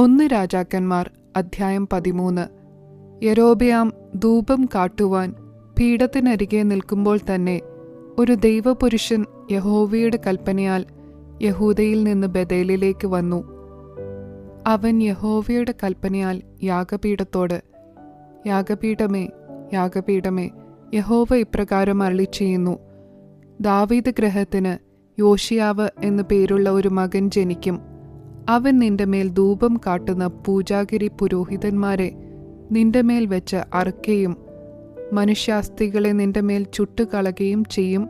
1 രാജാക്കന്മാർ അധ്യായം 13. യൊരോബെയാം ധൂപം കാട്ടുവാൻ പീഠത്തിനരികെ നിൽക്കുമ്പോൾ തന്നെ ഒരു ദൈവപുരുഷൻ യഹോവയുടെ കൽപ്പനയാൽ യഹൂദയിൽ നിന്ന് ബേഥേലിലേക്ക് വന്നു. അവൻ യഹോവയുടെ കൽപ്പനയാൽ യാഗപീഠത്തോട്, യാഗപീഠമേ, യാഗപീഠമേ, യഹോവ ഇപ്രകാരം അരുളിച്ചെയ്യുന്നു, ദാവീദ് ഗൃഹത്തിന് യോശിയാവ് എന്നു പേരുള്ള ഒരു മകൻ ജനിക്കും. അവൻ നിന്റെ മേൽ ധൂപം കാട്ടുന്ന പൂജാഗിരി പുരോഹിതന്മാരെ നിന്റെ മേൽ വെച്ച് അറുക്കുകയും മനുഷ്യാസ്ഥികളെ നിന്റെ മേൽ ചുട്ടുകളയുകയും ചെയ്യും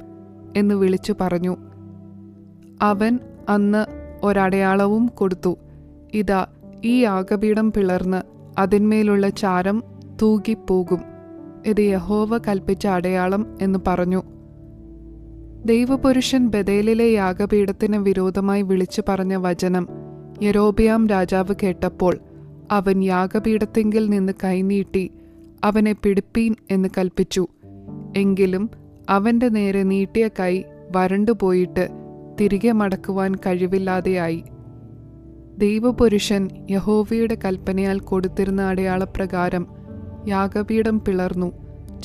എന്ന് വിളിച്ചു പറഞ്ഞു. അവൻ അന്ന് ഒരടയാളവും കൊടുത്തു. ഇതാ, ഈ യാഗപീഠം പിളർന്ന് അതിന്മേലുള്ള ചാരം തൂകിപ്പോകും. ഇത് യഹോവ കൽപ്പിച്ച അടയാളം എന്ന് പറഞ്ഞു. ദൈവപുരുഷൻ ബേഥേലിലെ യാഗപീഠത്തിന് വിരോധമായി വിളിച്ചു പറഞ്ഞ വചനം യൊരോബെയാം രാജാവ് കേട്ടപ്പോൾ അവൻ യാഗപീഠത്തിങ്കിൽ നിന്ന് കൈനീട്ടി അവനെ പിടിപ്പീൻ എന്ന് കൽപ്പിച്ചു. എങ്കിലും അവന്റെ നേരെ നീട്ടിയ കൈ വരണ്ടുപോയിട്ട് തിരികെ മടക്കുവാൻ കഴിവില്ലാതെയായി. ദൈവപുരുഷൻ യഹോവയുടെ കൽപ്പനയാൽ കൊടുത്തിരുന്ന അടയാളപ്രകാരം യാഗപീഠം പിളർന്നു,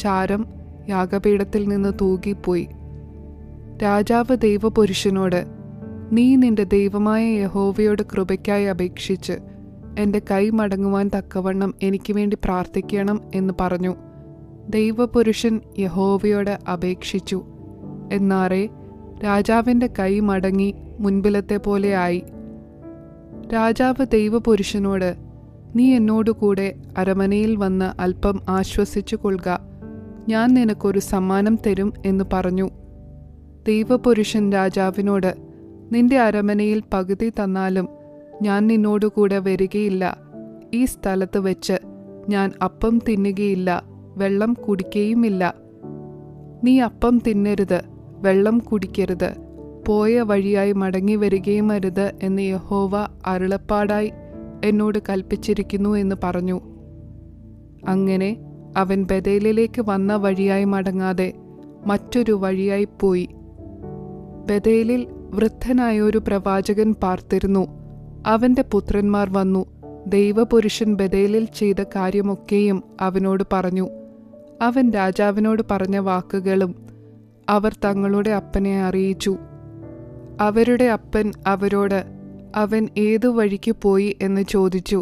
ചാരം യാഗപീഠത്തിൽ നിന്ന് തൂകിപ്പോയി. രാജാവ് ദൈവപുരുഷനോട്, നീ നിന്റെ ദൈവമായ യഹോവയോട് കൃപയ്ക്കായി അപേക്ഷിച്ച് എൻ്റെ കൈ മടങ്ങുവാൻ തക്കവണ്ണം എനിക്ക് വേണ്ടി പ്രാർത്ഥിക്കണം എന്ന് പറഞ്ഞു. ദൈവപുരുഷൻ യഹോവയോട് അപേക്ഷിച്ചു. എന്നാറേ രാജാവിൻ്റെ കൈ മടങ്ങി മുൻപിലത്തെ പോലെ ആയി. രാജാവ് ദൈവപുരുഷനോട്, നീ എന്നോടുകൂടെ അരമനയിൽ വന്ന് അല്പം ആശ്വസിച്ചു കൊള്ളുക, ഞാൻ നിനക്കൊരു സമ്മാനം തരും എന്ന് പറഞ്ഞു. ദൈവപുരുഷൻ രാജാവിനോട്, നിന്റെ അരമനയിൽ പകുതി തന്നാലും ഞാൻ നിന്നോടുകൂടെ വരികയില്ല. ഈ സ്ഥലത്ത് വെച്ച് ഞാൻ അപ്പം തിന്നുകയില്ല, വെള്ളം കുടിക്കുകയുമില്ല. നീ അപ്പം തിന്നരുത്, വെള്ളം കുടിക്കരുത്, പോയ വഴിയായി മടങ്ങി വരികയും അരുത് എന്ന് യഹോവ അരുളപ്പാടായി എന്നോട് കൽപ്പിച്ചിരിക്കുന്നു എന്ന് പറഞ്ഞു. അങ്ങനെ അവൻ ബേഥേലിലേക്ക് വന്ന വഴിയായി മടങ്ങാതെ മറ്റൊരു വഴിയായി പോയി. ബേഥേലിൽ വൃദ്ധനായ ഒരു പ്രവാചകൻ പാർത്തിരുന്നു. അവന്റെ പുത്രന്മാർ വന്നു ദൈവപുരുഷൻ ബേഥേലിൽ ചെയ്ത കാര്യമൊക്കെയും അവനോട് പറഞ്ഞു. അവൻ രാജാവിനോട് പറഞ്ഞ വാക്കുകളും അവർ തങ്ങളുടെ അപ്പനെ അറിയിച്ചു. അവരുടെ അപ്പൻ അവരോട്, അവൻ ഏതു വഴിക്ക് പോയി എന്ന് ചോദിച്ചു.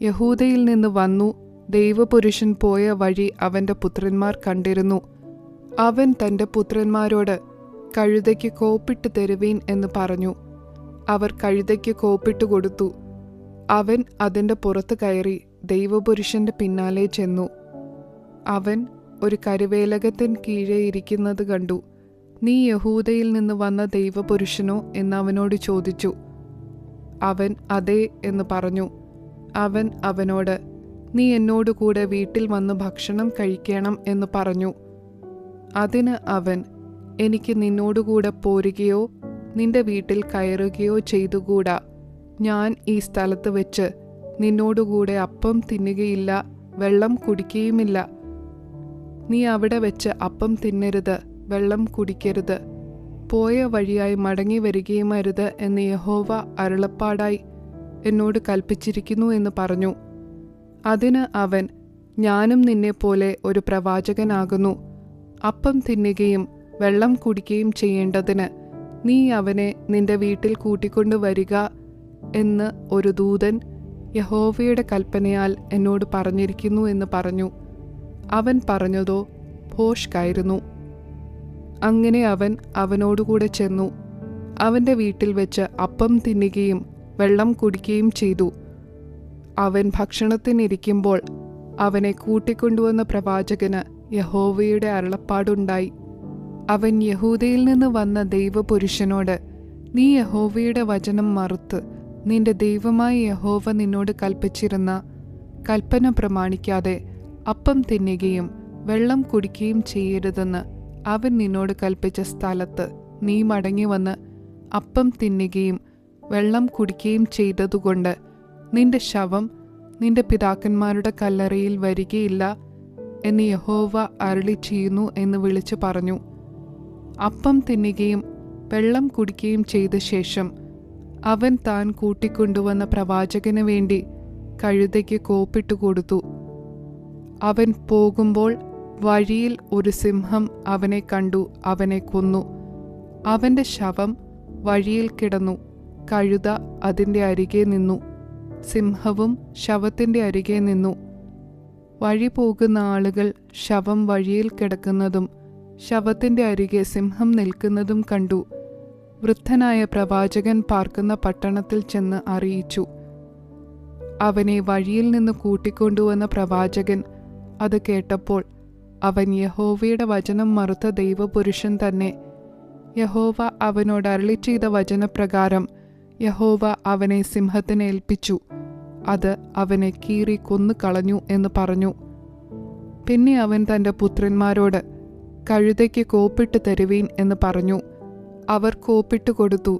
യഹൂദയിൽ നിന്ന് വന്നു ദൈവപുരുഷൻ പോയ വഴി അവന്റെ പുത്രന്മാർ കണ്ടിരുന്നു. അവൻ തന്റെ പുത്രന്മാരോട്, കഴുതയ്ക്ക് കോപ്പിട്ട് തരുവീൻ എന്ന് പറഞ്ഞു. അവർ കഴുതയ്ക്ക് കോപ്പിട്ട് കൊടുത്തു. അവൻ അതിൻ്റെ പുറത്ത് കയറി ദൈവപുരുഷന്റെ പിന്നാലെ ചെന്നു. അവൻ ഒരു കരുവേലകത്തിന് കീഴെ ഇരിക്കുന്നത് കണ്ടു. നീ യഹൂദയിൽ നിന്ന് വന്ന ദൈവപുരുഷനോ എന്ന് അവനോട് ചോദിച്ചു. അവൻ അതെ എന്ന് പറഞ്ഞു. അവൻ അവനോട്, നീ എന്നോടുകൂടെ വീട്ടിൽ വന്ന് ഭക്ഷണം കഴിക്കണം എന്ന് പറഞ്ഞു. അതിന് അവൻ, എനിക്ക് നിന്നോടുകൂടെ പോരുകയോ നിന്റെ വീട്ടിൽ കയറുകയോ ചെയ്തുകൂടാ. ഞാൻ ഈ സ്ഥലത്ത് വെച്ച് നിന്നോടുകൂടെ അപ്പം തിന്നുകയില്ല, വെള്ളം കുടിക്കുകയുമില്ല. നീ അവിടെ വെച്ച് അപ്പം തിന്നരുത്, വെള്ളം കുടിക്കരുത്, പോയ വഴിയായി മടങ്ങി വരികയും അരുത് എന്ന് യഹോവ അരുളപ്പാടായി എന്നോട് കൽപ്പിച്ചിരിക്കുന്നു എന്ന് പറഞ്ഞു. അതിന് അവൻ, ഞാനും നിന്നെപ്പോലെ ഒരു പ്രവാചകനാകുന്നു. അപ്പം തിന്നുകയും വെള്ളം കുടിക്കുകയും ചെയ്യേണ്ടതിന് നീ അവനെ നിന്റെ വീട്ടിൽ കൂട്ടിക്കൊണ്ടു വരിക എന്ന് ഒരു ദൂതൻ യഹോവയുടെ കൽപ്പനയാൽ എന്നോട് പറഞ്ഞിരിക്കുന്നു എന്ന് പറഞ്ഞു. അവൻ പറഞ്ഞതോ ഭോഷ്കായിരുന്നു. അങ്ങനെ അവൻ അവനോടുകൂടെ ചെന്നു അവന്റെ വീട്ടിൽ വെച്ച് അപ്പം തിന്നുകയും വെള്ളം കുടിക്കുകയും ചെയ്തു. അവൻ ഭക്ഷണത്തിനിരിക്കുമ്പോൾ അവനെ കൂട്ടിക്കൊണ്ടുവന്ന പ്രവാചകന് യഹോവയുടെ അരുളപ്പാടുണ്ടായി. അവൻ യഹൂദയിൽ നിന്ന് വന്ന ദൈവപുരുഷനോട്, നീ യഹോവയുടെ വചനം മറുത്ത് നിന്റെ ദൈവമായ യഹോവ നിന്നോട് കൽപ്പിച്ചിരുന്ന കൽപ്പന പ്രമാണിക്കാതെ അപ്പം തിന്നുകയും വെള്ളം കുടിക്കുകയും ചെയ്യരുതെന്ന് അവൻ നിന്നോട് കൽപ്പിച്ച സ്ഥലത്ത് നീ മടങ്ങി വന്ന് അപ്പം തിന്നുകയും വെള്ളം കുടിക്കുകയും ചെയ്തതുകൊണ്ട് നിന്റെ ശവം നിന്റെ പിതാക്കന്മാരുടെ കല്ലറയിൽ വരികയില്ല എന്ന് യഹോവ അരുളി ചെയ്യുന്നു എന്ന് വിളിച്ചു പറഞ്ഞു. അപ്പം തിന്നുകയും വെള്ളം കുടിക്കുകയും ചെയ്ത ശേഷം അവൻ താൻ കൂട്ടിക്കൊണ്ടുവന്ന പ്രവാചകന് വേണ്ടി കഴുതയ്ക്ക് കോപ്പിട്ടു കൊടുത്തു. അവൻ പോകുമ്പോൾ വഴിയിൽ ഒരു സിംഹം അവനെ കണ്ടു, അവനെ കൊന്നു. അവന്റെ ശവം വഴിയിൽ കിടന്നു. കഴുത അതിൻ്റെ അരികെ നിന്നു. സിംഹവും ശവത്തിൻ്റെ അരികെ നിന്നു. വഴി പോകുന്ന ആളുകൾ ശവം വഴിയിൽ കിടക്കുന്നതും ശവത്തിൻ്റെ അരികെ സിംഹം നിൽക്കുന്നതും കണ്ടു. വൃദ്ധനായ പ്രവാചകൻ പാർക്കുന്ന പട്ടണത്തിൽ ചെന്ന് അറിയിച്ചു. അവനെ വഴിയിൽ നിന്ന് കൂട്ടിക്കൊണ്ടുവന്ന പ്രവാചകൻ അത് കേട്ടപ്പോൾ അവൻ യഹോവയുടെ വചനം മറുത്ത ദൈവപുരുഷൻ തന്നെ. യഹോവ അവനോട് അരുളി ചെയ്ത വചനപ്രകാരം യഹോവ അവനെ സിംഹത്തിന് ഏൽപ്പിച്ചു. അത് അവനെ കീറി കൊന്നു കളഞ്ഞു എന്ന് പറഞ്ഞു. പിന്നെ അവൻ തൻ്റെ പുത്രന്മാരോട്, കഴുതയ്ക്ക് കോപ്പിട്ട് തരുവീൻ എന്ന് പറഞ്ഞു. അവർ കോപ്പിട്ട് കൊടുത്തു.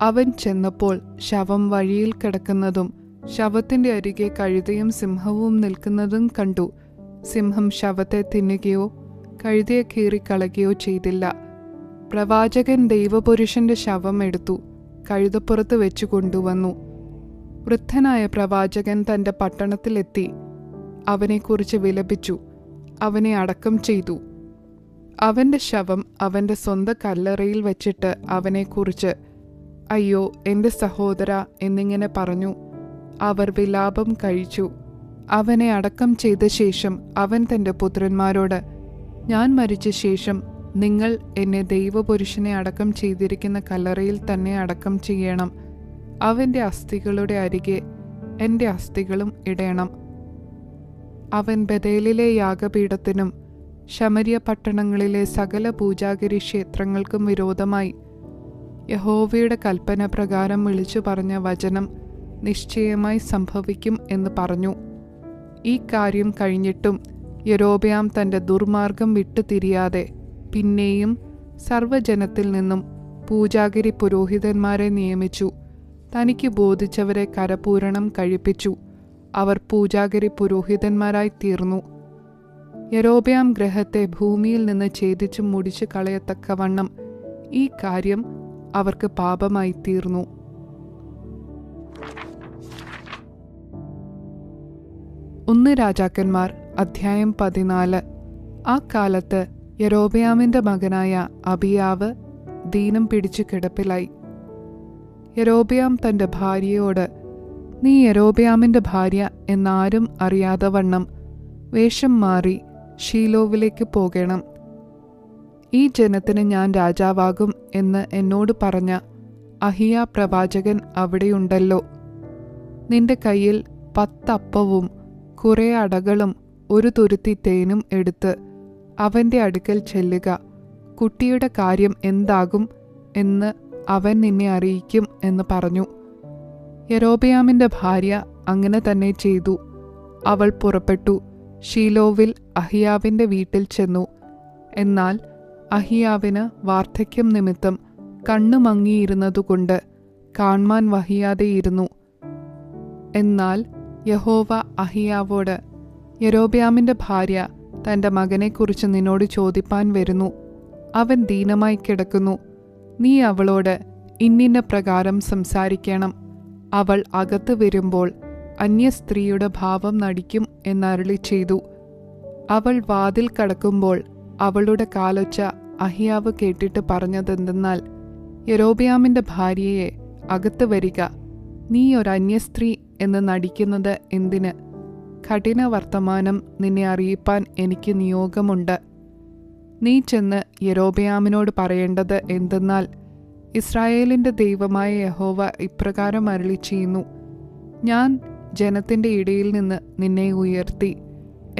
അവൻ ചെന്നപ്പോൾ ശവം വഴിയിൽ കിടക്കുന്നതും ശവത്തിൻ്റെ അരികെ കഴുതയും സിംഹവും നിൽക്കുന്നതും കണ്ടു. സിംഹം ശവത്തെ തിന്നുകയോ കഴുതയെ കീറിക്കളയുകയോ ചെയ്തില്ല. പ്രവാചകൻ ദൈവപുരുഷന്റെ ശവം എടുത്തു കഴുതപ്പുറത്ത് വെച്ചു കൊണ്ടുവന്നു. വൃദ്ധനായ പ്രവാചകൻ തൻ്റെ പട്ടണത്തിലെത്തി അവനെക്കുറിച്ച് വിലപിച്ചു. അവനെ അടക്കം ചെയ്തു. അവൻ്റെ ശവം അവൻ്റെ സ്വന്തം കല്ലറയിൽ വച്ചിട്ട് അവനെക്കുറിച്ച്, അയ്യോ എൻ്റെ സഹോദര എന്നിങ്ങനെ പറഞ്ഞു. അവർ വിലാപം കഴിച്ചു. അവനെ അടക്കം ചെയ്ത ശേഷം അവൻ തൻ്റെ പുത്രന്മാരോട്, ഞാൻ മരിച്ച ശേഷം നിങ്ങൾ എന്നെ ദൈവപുരുഷനെ അടക്കം ചെയ്തിരിക്കുന്ന കല്ലറയിൽ തന്നെ അടക്കം ചെയ്യണം. അവൻ്റെ അസ്ഥികളുടെ അരികെ എൻ്റെ അസ്ഥികളും ഇടേണം. അവൻ ബഥേലിലെ യാഗപീഠത്തിനും ശമര്യ പട്ടണങ്ങളിലെ സകല പൂജാഗിരി ക്ഷേത്രങ്ങൾക്കും വിരോധമായി യഹോവയുടെ കൽപ്പന പ്രകാരം വിളിച്ചു പറഞ്ഞ വചനം നിശ്ചയമായി സംഭവിക്കും എന്ന് പറഞ്ഞു. ഈ കാര്യം കഴിഞ്ഞിട്ടും യൊരോബെയാം തൻ്റെ ദുർമാർഗം വിട്ടുതിരിയാതെ പിന്നെയും സർവ്വജനത്തിൽ നിന്നും പൂജാഗിരി പുരോഹിതന്മാരെ നിയമിച്ചു. തനിക്ക് ബോധിച്ചവരെ കരപൂരണം കഴിപ്പിച്ചു. അവർ പൂജാഗിരി പുരോഹിതന്മാരായി തീർന്നു. യൊരോബെയാം ഗ്രഹത്തെ ഭൂമിയിൽ നിന്ന് ഛേദിച്ചു മുടിച്ചു കളയത്തക്കവണ്ണം ഈ കാര്യം അവർക്ക് പാപമായി തീർന്നു. 1 രാജാക്കന്മാർ അധ്യായം 14. ആ കാലത്ത് യൊരോബെയാമിന്റെ മകനായ അബിയാവ് ദീനം പിടിച്ചു കിടപ്പിലായി. യൊരോബെയാം തൻ്റെ ഭാര്യയോട്, നീ യൊരോബെയാമിന്റെ ഭാര്യ എന്നാരും അറിയാതെ വണ്ണം വേഷം മാറി ഷീലോവിലേക്ക് പോകണം. ഈ ജനത്തിന് ഞാൻ രാജാവാകും എന്ന് എന്നോട് പറഞ്ഞ അഹിയ പ്രവാചകൻ അവിടെയുണ്ടല്ലോ. നിന്റെ കയ്യിൽ 10 അപ്പവും കുറെ അടകളും ഒരു തുരുത്തി തേനും എടുത്ത് അവൻ്റെ അടുക്കൽ ചെല്ലുക. കുട്ടിയുടെ കാര്യം എന്താകും എന്ന് അവൻ നിന്നെ അറിയിക്കും എന്ന് പറഞ്ഞു. യൊരോബെയാമിന്റെ ഭാര്യ അങ്ങനെ തന്നെ ചെയ്തു. അവൾ പുറപ്പെട്ടു ഷീലോവിൽ അഹിയാവിൻ്റെ വീട്ടിൽ ചെന്നു. എന്നാൽ അഹിയാവിന് വാർദ്ധക്യം നിമിത്തം കണ്ണു മങ്ങിയിരുന്നതുകൊണ്ട് കാൺമാൻ വഹിയാതെയിരുന്നു. എന്നാൽ യഹോവ അഹിയാവോട്, യൊരോബെയാമിന്റെ ഭാര്യ തൻ്റെ മകനെക്കുറിച്ച് നിന്നോട് ചോദിപ്പാൻ വരുന്നു. അവൻ ദീനമായി കിടക്കുന്നു. നീ അവളോട് ഇന്നിന്ന പ്രകാരം സംസാരിക്കണം. അവൾ അകത്ത് വരുമ്പോൾ അന്യസ്ത്രീയുടെ ഭാവം നടിക്കും എന്നരുളി ചെയ്തു. അവൾ വാതിൽ കടക്കുമ്പോൾ അവളുടെ കാലൊച്ച അഹിയാവ് കേട്ടിട്ട് പറഞ്ഞതെന്തെന്നാൽ, യൊരോബെയാമിന്റെ ഭാര്യയെ, അകത്ത് വരിക, നീ ഒരന്യസ്ത്രീ എന്ന് നടിക്കുന്നത് എന്തിന്? കഠിന വർത്തമാനം നിന്നെ അറിയിപ്പാൻ എനിക്ക് നിയോഗമുണ്ട്. നീ ചെന്ന് യൊരോബെയാമിനോട് പറയേണ്ടത് എന്തെന്നാൽ, ഇസ്രായേലിന്റെ ദൈവമായ യഹോവ ഇപ്രകാരം അരുളി ചെയ്യുന്നു, ഞാൻ ജനത്തിൻ്റെ ഇടയിൽ നിന്ന് നിന്നെ ഉയർത്തി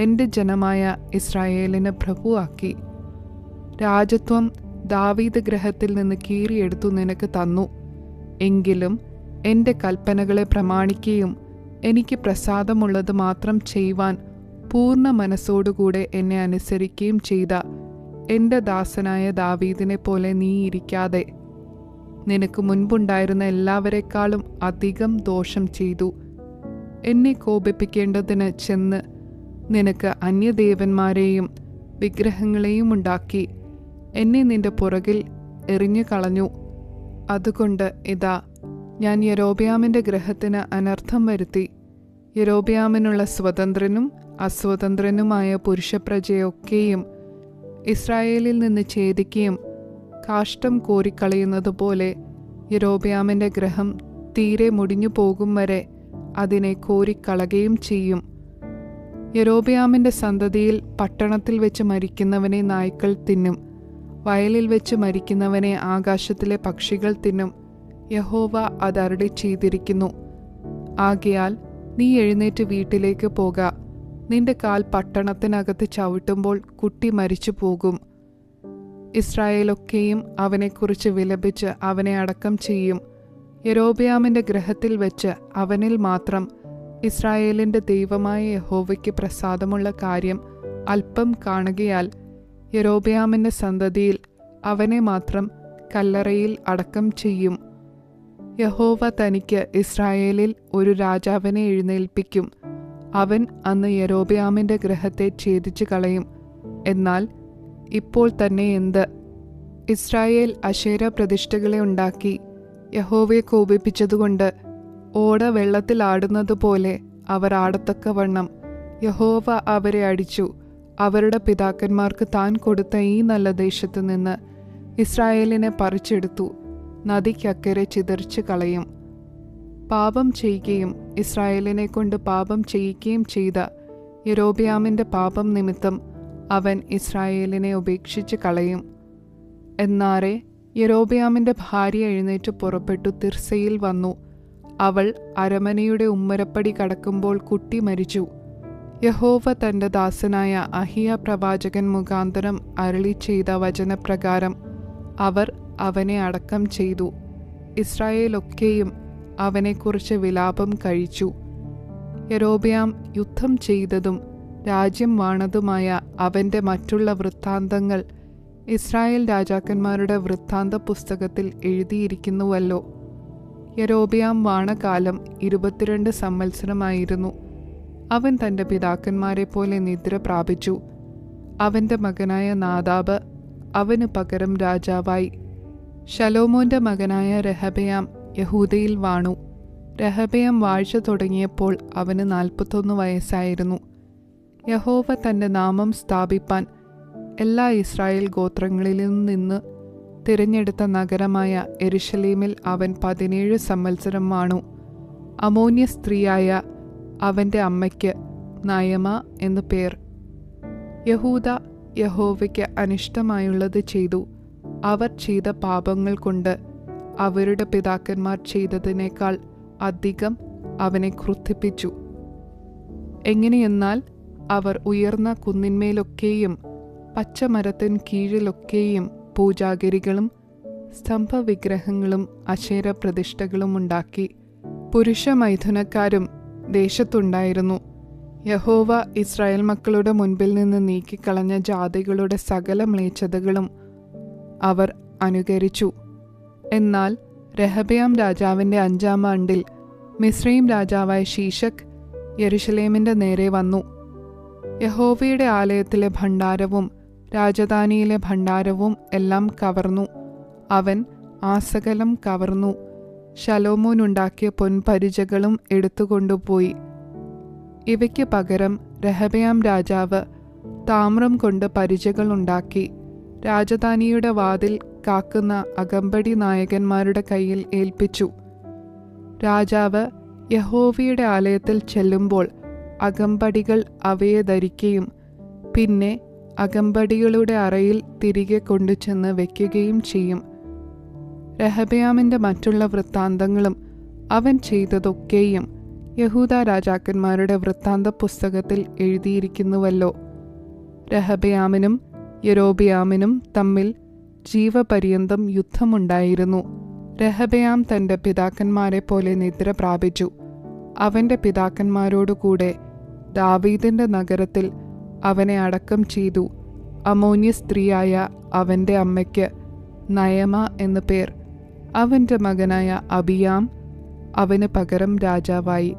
എൻ്റെ ജനമായ ഇസ്രായേലിന് പ്രഭുവാക്കി. രാജത്വം ദാവീദ് ഗൃഹത്തിൽ നിന്ന് കീറിയെടുത്തു നിനക്ക് തന്നു. എങ്കിലും എൻ്റെ കൽപ്പനകളെ പ്രമാണിക്കുകയും എനിക്ക് പ്രസാദമുള്ളത് മാത്രം ചെയ്യുവാൻ പൂർണ്ണ മനസ്സോടുകൂടെ എന്നെ അനുസരിക്കുകയും ചെയ്ത എൻ്റെ ദാസനായ ദാവീദിനെ പോലെ നീ ഇരിക്കാതെ നിനക്ക് മുൻപുണ്ടായിരുന്ന എല്ലാവരെക്കാളും അധികം ദോഷം ചെയ്തു. എന്നെ കോപിപ്പിക്കേണ്ടതിന് ചെന്ന് നിനക്ക് അന്യദേവന്മാരെയും വിഗ്രഹങ്ങളെയും ഉണ്ടാക്കി എന്നെ നിന്റെ പുറകിൽ എറിഞ്ഞു കളഞ്ഞു. അതുകൊണ്ട് ഇതാ, ഞാൻ യൊരോബെയാമിന്റെ ഗൃഹത്തിന് അനർത്ഥം വരുത്തി. യൊരോബെയാമിനുള്ള സ്വതന്ത്രനും അസ്വതന്ത്രനുമായ പുരുഷപ്രജയൊക്കെയും ഇസ്രായേലിൽ നിന്ന് ഛേദിക്കുകയും കാഷ്ടം കോരിക്കളയുന്നതുപോലെ യൊരോബെയാമിൻ്റെ ഗൃഹം തീരെ മുടിഞ്ഞു പോകും വരെ അതിനെ കോരിക്കളയുകയും ചെയ്യും. യൊരോബെയാമിൻ്റെ സന്തതിയിൽ പട്ടണത്തിൽ വെച്ച് മരിക്കുന്നവനെ നായ്ക്കൾ തിന്നും, വയലിൽ വെച്ച് മരിക്കുന്നവനെ ആകാശത്തിലെ പക്ഷികൾ തിന്നും. യഹോവ അത് അരുളി ചെയ്തിരിക്കുന്നു. ആകയാൽ നീ എഴുന്നേറ്റ് വീട്ടിലേക്ക് പോക. നിന്റെ കാൽ പട്ടണത്തിനകത്ത് ചവിട്ടുമ്പോൾ കുട്ടി മരിച്ചു പോകും. ഇസ്രായേലൊക്കെയും അവനെക്കുറിച്ച് വിലപിച്ച് അവനെ അടക്കം ചെയ്യും. യൊരോബെയാമിൻ്റെ ഗൃഹത്തിൽ വെച്ച് അവനിൽ മാത്രം ഇസ്രായേലിൻ്റെ ദൈവമായ യഹോവയ്ക്ക് പ്രസാദമുള്ള കാര്യം അല്പം കാണുകയാൽ യൊരോബെയാമിൻ്റെ സന്തതിയിൽ അവനെ മാത്രം കല്ലറയിൽ അടക്കം ചെയ്യും. യഹോവ തനിക്ക് ഇസ്രായേലിൽ ഒരു രാജാവിനെ എഴുന്നേൽപ്പിക്കും. അവൻ അന്ന് യൊരോബെയാമിൻ്റെ ഗൃഹത്തെ ഛേദിച്ചു കളയും. എന്നാൽ ഇപ്പോൾ തന്നെ എന്ത്? ഇസ്രായേൽ അശേര പ്രതിഷ്ഠകളെ ഉണ്ടാക്കി യഹോവയെ കോപിപ്പിച്ചതുകൊണ്ട് ഓട വെള്ളത്തിൽ ആടുന്നതുപോലെ അവർ ആടത്തക്കവണ്ണം യഹോവ അവരെ അടിച്ചു. അവരുടെ പിതാക്കന്മാർക്ക് താൻ കൊടുത്ത ഈ നല്ല ദേശത്തു നിന്ന് ഇസ്രായേലിനെ പറിച്ചെടുത്തു നദിക്കക്കരെ ചിതറിച്ചു കളയും. പാപം ചെയ്യുകയും ഇസ്രായേലിനെ കൊണ്ട് പാപം ചെയ്യിക്കുകയും ചെയ്ത യൊരോബെയാമിൻ്റെ പാപം നിമിത്തം അവൻ ഇസ്രായേലിനെ ഉപേക്ഷിച്ച് കളയും. എന്നാറെ യൊരോബെയാമിൻ്റെ ഭാര്യ എഴുന്നേറ്റ് പുറപ്പെട്ടു തിർസയിൽ വന്നു. അവൾ അരമനയുടെ ഉമ്മരപ്പടി കടക്കുമ്പോൾ കുട്ടി മരിച്ചു. യഹോവ തൻ്റെ ദാസനായ അഹിയ പ്രവാചകൻ മുഖാന്തരം അരുളി ചെയ്ത വചനപ്രകാരം അവർ അവനെ അടക്കം ചെയ്തു. ഇസ്രായേലൊക്കെയും അവനെക്കുറിച്ച് വിലാപം കഴിച്ചു. യൊരോബെയാം യുദ്ധം ചെയ്തതും രാജ്യം വാണതുമായ അവൻ്റെ മറ്റുള്ള വൃത്താന്തങ്ങൾ ഇസ്രായേൽ രാജാക്കന്മാരുടെ വൃത്താന്ത പുസ്തകത്തിൽ എഴുതിയിരിക്കുന്നുവല്ലോ. യൊരോബെയാം വാണകാലം 22 സംവത്സരമായിരുന്നു. അവൻ തൻ്റെ പിതാക്കന്മാരെ പോലെ നിദ്ര പ്രാപിച്ചു. അവൻ്റെ മകനായ നാദാബ് അവന് പകരം രാജാവായി. ശലോമോൻ്റെ മകനായ രഹബെയാം യഹൂദയിൽ വാണു. രഹബെയാം വാഴ്ച തുടങ്ങിയപ്പോൾ അവന് 41 വയസ്സായിരുന്നു. യഹോവ തൻ്റെ നാമം സ്ഥാപിപ്പാൻ എല്ലാ ഇസ്രായേൽ ഗോത്രങ്ങളിലും നിന്ന് തിരഞ്ഞെടുത്ത നഗരമായ യെരുശലേമിൽ അവൻ 17 സംവത്സരം വാണു. അമോന്യ സ്ത്രീയായ അവൻ്റെ അമ്മയ്ക്ക് നയമ എന്നു പേർ. യഹൂദ യഹോവയ്ക്ക് അനിഷ്ടമായുള്ളത് ചെയ്തു. അവർ ചെയ്ത പാപങ്ങൾ കൊണ്ട് അവരുടെ പിതാക്കന്മാർ ചെയ്തതിനേക്കാൾ അധികം അവനെ ക്രുദ്ധിപ്പിച്ചു. എങ്ങനെയെന്നാൽ അവർ ഉയർന്ന കുന്നിന്മേലൊക്കെയും പച്ചമരത്തിൻ കീഴിലൊക്കെയും പൂജാഗിരികളും സ്തംഭവിഗ്രഹങ്ങളും അശേര പ്രതിഷ്ഠകളും ഉണ്ടാക്കി. പുരുഷ മൈഥുനക്കാരും ദേശത്തുണ്ടായിരുന്നു. യഹോവ ഇസ്രായേൽ മക്കളുടെ മുൻപിൽ നിന്ന് നീക്കിക്കളഞ്ഞ ജാതികളുടെ സകല മ്ലേച്ഛതകളും അവർ അനുകരിച്ചു. എന്നാൽ രഹബെയാം രാജാവിൻ്റെ 5-ാം ആണ്ടിൽ മിസ്രയീം രാജാവായ ശീശക് യെരുശലേമിൻ്റെ നേരെ വന്നു. യഹോവയുടെ ആലയത്തിലെ ഭണ്ഡാരവും രാജധാനിയിലെ ഭണ്ഡാരവും എല്ലാം കവർന്നു. അവൻ ആസകലം കവർന്നു. ശലോമോൻ ഉണ്ടാക്കിയ പൊൻപരിചകളും എടുത്തുകൊണ്ടുപോയി. ഇവയ്ക്ക് പകരം രഹബെയാം രാജാവ് താമ്രം കൊണ്ട് പരിചകൾ ഉണ്ടാക്കി രാജധാനിയുടെ വാതിൽ കാക്കുന്ന അകമ്പടി നായകന്മാരുടെ കയ്യിൽ ഏൽപ്പിച്ചു. രാജാവ് യഹോവയുടെ ആലയത്തിൽ ചെല്ലുമ്പോൾ അകമ്പടികൾ അവയെ ധരിക്കുകയും പിന്നെ അകമ്പടികളുടെ അറയിൽ തിരികെ കൊണ്ടുചെന്ന് വയ്ക്കുകയും ചെയ്യും. രഹബെയാമിൻ്റെ മറ്റുള്ള വൃത്താന്തങ്ങളും അവൻ ചെയ്തതൊക്കെയും യഹൂദ രാജാക്കന്മാരുടെ വൃത്താന്ത പുസ്തകത്തിൽ എഴുതിയിരിക്കുന്നുവല്ലോ. രഹബെയാമിനും യൊരോബെയാമിനും തമ്മിൽ ജീവപര്യന്തം യുദ്ധമുണ്ടായിരുന്നു. രഹബെയാം തൻ്റെ പിതാക്കന്മാരെ പോലെ നിദ്ര പ്രാപിച്ചു. അവൻ്റെ പിതാക്കന്മാരോടുകൂടെ ദാവീദിൻ്റെ നഗരത്തിൽ അവനെ അടക്കം ചെയ്തു. അമോന്യ സ്ത്രീയായ അവൻ്റെ അമ്മയ്ക്ക് നയമ എന്നു പേർ. അവൻ്റെ മകനായ അബിയാം അവന് പകരം രാജാവായി.